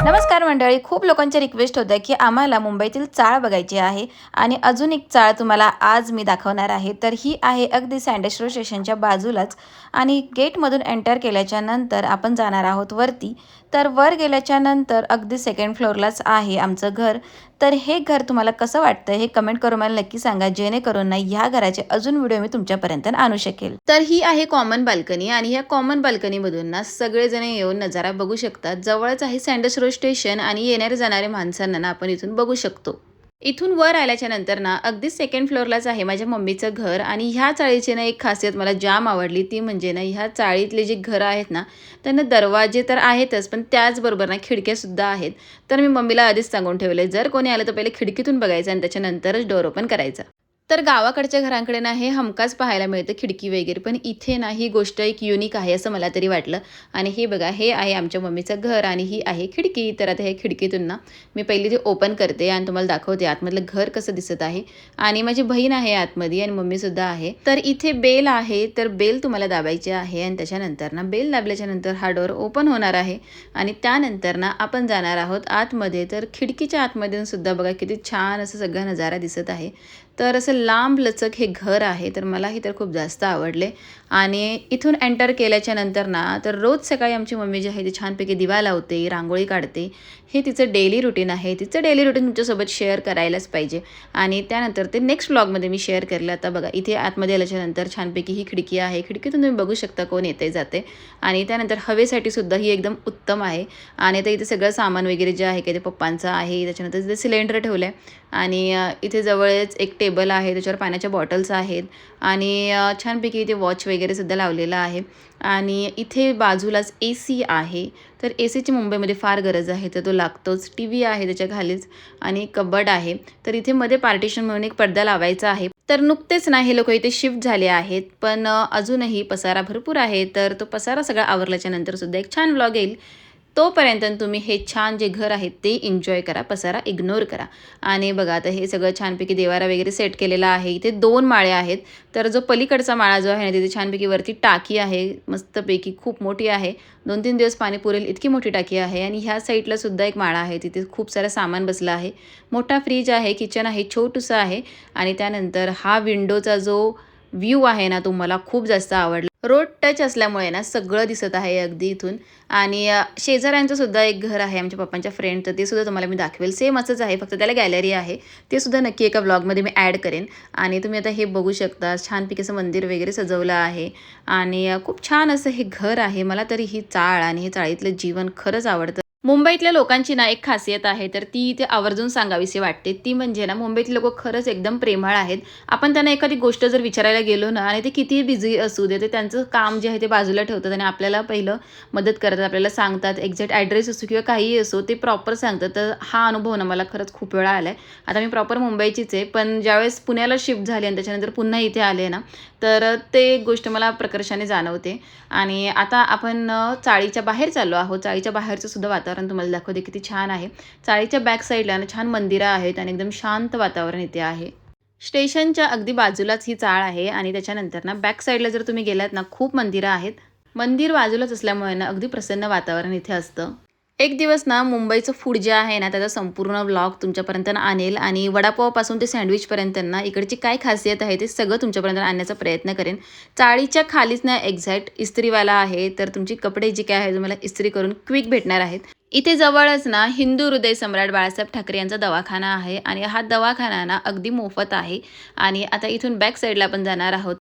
नमस्कार मंडळी. खूप लोकांच्या रिक्वेस्ट होत्या की आम्हाला मुंबईतील चाळ बघायची आहे आणि अजून एक चाळ तुम्हाला आज मी दाखवणार आहे. तर ही आहे अगदी सँडेश्वर स्टेशनच्या बाजूलाच आणि गेटमधून एंटर केल्याच्या नंतर आपण जाणार आहोत वरती. तर वर गेल्याच्या नंतर अगदी सेकंड फ्लोअरलाच आहे आमचं घर. तर हे घर तुम्हाला कसं वाटतं हे कमेंट करून मला नक्की सांगा, जेणेकरून ना ह्या घराचे अजून व्हिडिओ मी तुमच्यापर्यंत आणू शकेल. तर ही आहे कॉमन बाल्कनी आणि ह्या कॉमन बाल्कनीमधून ना सगळेजण येऊन नजारा बघू शकतात. जवळच आहे सँडस रोड स्टेशन आणि येणारे जाणारे माणसांना ना आपण इथून बघू शकतो. इथून वर आल्याच्या नंतर ना अगदी सेकंड फ्लोअरलाच आहे माझ्या मम्मीचं घर आणि ह्या चाळीची ना एक खासियत मला जाम आवडली. ती म्हणजे ना ह्या चाळीतले जे घरं आहेत ना त्यांना दरवाजे तर आहेतच, पण त्याचबरोबर ना खिडक्यासुद्धा आहेत. तर मी मम्मीला आधीच सांगून ठेवले, जर कोणी आलं तर पहिले खिडकीतून बघायचं आणि त्याच्यानंतरच डोर ओपन करायचा. तर गावाकडच्या घरांकडे ना हे हमखास पाहायला मिळतं खिडकी वगैरे, पण इथे ना ही गोष्ट एक युनिक आहे असं मला तरी वाटलं. आणि हे बघा, हे आहे आमच्या मम्मीचं घर आणि ही आहे खिडकी. तर आता हे खिडकीतून ना मी पहिली ते ओपन करते आणि तुम्हाला दाखवते आतमधलं घर कसं दिसत आहे. आणि माझी बहीण आहे आतमध्ये आणि मम्मीसुद्धा आहे. तर इथे बेल आहे, तर बेल तुम्हाला दाबायची आहे आणि त्याच्यानंतर ना बेल दाबल्याच्या नंतर हा डोर ओपन होणार आहे आणि त्यानंतर ना आपण जाणार आहोत आतमध्ये. तर खिडकीच्या आतमधून सुद्धा बघा किती छान असं सगळा नजारा दिसत आहे. तर असं लांब लचक हे घर आहे, तर मलाही तर खूप जास्त आवडले. आणि इथून एंटर केल्याच्या नंतर ना तर रोज सकाळी आमची मम्मी जी आहे ती छानपैकी दिवा लावते, रांगोळी काढते. हे तिचं डेली रुटीन आहे. तिचं डेली रुटीन तुमच्यासोबत शेअर करायलाच पाहिजे. आणि त्यानंतर ते नेक्स्ट व्लॉगमध्ये मी शेअर केलं. आता बघा, इथे आतमध्ये आल्याच्यानंतर छानपैकी ही खिडकी आहे. खिडकीतून तुम्ही बघू शकता कोण येते जाते. आणि त्यानंतर हवेसाठी सुद्धा ही एकदम उत्तम आहे. आणि आता इथे सगळं सामान वगैरे जे आहे की ते पप्पांचं आहे. त्याच्यानंतर तिथे सिलेंडर ठेवलं आहे आणि इथे जवळच एक टेबल आहे, त्याच्यावर पाण्याच्या बॉटल्स आहेत आणि छानपैकी इथे वॉच वगैरे सुद्धा लावलेला आहे. आणि इथे बाजूलाच AC आहे. तर ACची मुंबईमध्ये फार गरज आहे, तर तो लागतोच. TV आहे त्याच्या खालीच आणि कबड आहे. तर इथे मध्ये पार्टिशन म्हणून एक पडदा लावायचा आहे. तर नुकतेच ना हे लोक इथे शिफ्ट झाले आहेत, पण अजूनही पसारा भरपूर आहे. तर तो पसारा सगळा आवरल्याच्या नंतर सुद्धा एक छान व्लॉग येईल. तोपर्यंत तुम्ही हे छान जे घर आहे ते एन्जॉय करा, पसारा इग्नोर करा. आणि बघा, आता हे सगळं छानपैकी देवारा वगैरे सेट केलेला आहे. इथे 2 माळे आहेत. तर जो पलीकडचा माळा जो आहे ना तिथे छानपैकी वरती टाकी आहे, मस्तपैकी खूप मोठी आहे. 2-3 दिवस पाणी पुरेल इतकी मोठी टाकी आहे. आणि ह्या साईडला सुद्धा एक माळा आहे, तिथे खूप सारं सामान बसलं आहे. मोठा फ्रीज आहे, किचन आहे, छोटूसं आहे. आणि त्यानंतर हा विंडोचा जो व्ह्यू आहे ना तो मला खूप जास्त आवडला. रोड टच असल्यामुळे ना सगळं दिसत आहे अगदी इथून. आणि शेजाऱ्यांचं सुद्धा एक घर आहे आमच्या पप्पांच्या फ्रेंड, तर ते सुद्धा तुम्हाला मी दाखवेल. सेम असंच आहे, फक्त त्याला गॅलरी आहे. ते सुद्धा नक्की एका व्लॉगमध्ये मी ॲड करेन. आणि तुम्ही आता हे बघू शकता, छानपैकी असं मंदिर वगैरे सजवलं आहे. आणि खूप छान असं हे घर आहे. मला तरी ही चाळ आणि हे चाळीतलं जीवन खरंच आवडतं. मुंबईतल्या लोकांची ना एक खासियत आहे, तर ती इथे आवर्जून सांगावीशी वाटते. ती म्हणजे ना मुंबईतले लोकं खरंच एकदम प्रेमळ आहेत. आपण त्यांना एखादी गोष्ट जर विचारायला गेलो ना आणि ते कितीही बिझी असू दे, ते त्यांचं काम जे आहे ते बाजूला ठेवतात आणि आपल्याला पहिलं मदत करतात, आपल्याला सांगतात. एक्झॅक्ट ॲड्रेस असो किंवा काहीही असो ते प्रॉपर सांगतात. तर हा अनुभव ना मला खरंच खूप वेळा आला आहे. आता मी प्रॉपर मुंबईचीच आहे, पण ज्यावेळेस पुण्याला शिफ्ट झाली आणि त्याच्यानंतर पुन्हा इथे आले ना, तर ते एक गोष्ट मला प्रकर्षाने जाणवते. आणि आता आपण चाळीच्या बाहेर चाललो आहोत. चाळीच्या बाहेरचं सुद्धा वातावरण तुम्हाला दाखवते, किती छान आहे. चाळीच्या बॅक साईडला ना छान मंदिरं आहेत आणि एकदम शांत वातावरण इथे आहे. स्टेशनच्या अगदी बाजूलाच ही चाळ आहे आणि त्याच्यानंतर ना बॅक साईडला जर तुम्ही गेलात ना खूप मंदिरं आहेत. मंदिर बाजूलाच असल्यामुळे ना अगदी प्रसन्न वातावरण इथे असतं. एक दिवस ना मुंबईचं फूड जे आहे ना त्याचा संपूर्ण व्लॉग तुमच्यापर्यंत आणेल आणि वडापावपासून ते सँडविचपर्यंत ना इकडची काय खासियत आहे ते सगळं तुमच्यापर्यंत आणण्याचा प्रयत्न करेन. चाळीच्या खालीच ना एक्झॅक्ट इस्त्रीवाला आहे, तर तुमची कपडे जी काय आहे तुम्हाला इस्त्री करून क्विक भेटणार आहेत. इथे जवळच ना हिंदू हृदय सम्राट बाळासाहेब ठाकरे यांचा दवाखाना आहे आणि हा दवाखाना ना अगदी मोफत आहे. आणि आता इथून बॅक साईडला आपण जाणार आहोत.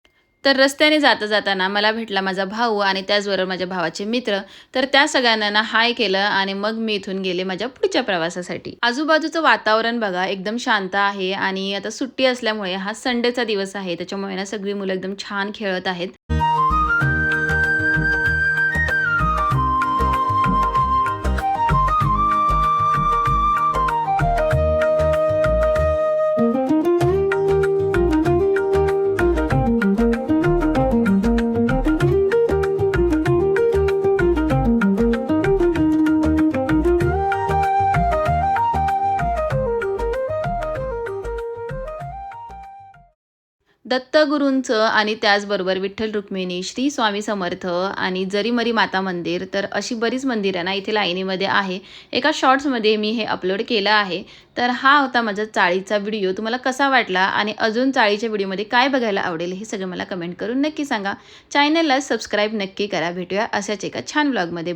तर रस्त्याने जाता जाताना मला भेटला माझा भाऊ आणि त्याचबरोबर माझ्या भावाचे मित्र. तर त्या सगळ्यांना ना हाय केलं आणि मग मी इथून गेले माझ्या पुढच्या प्रवासासाठी. आजूबाजूचं वातावरण बघा एकदम शांत आहे आणि आता सुट्टी असल्यामुळे हा संडेचा दिवस आहे, त्याच्यामुळे ना सगळी मुलं एकदम छान खेळत आहेत. दत्तगुरूंचं आणि त्याचबरोबर विठ्ठल रुक्मिणी, श्री स्वामी समर्थ आणि जरीमरी माता मंदिर, तर अशी बरीच मंदिरं ना इथे लाईनीमध्ये आहे. एका शॉर्ट्समध्ये मी हे अपलोड केलं आहे. तर हा होता माझा चाळीचा व्हिडिओ. तुम्हाला कसा वाटला आणि अजून चाळीच्या व्हिडिओमध्ये काय बघायला आवडेल हे सगळं मला कमेंट करून नक्की सांगा. चॅनलला सबस्क्राईब नक्की करा. भेटूया अशाच एका छान व्लॉगमध्ये.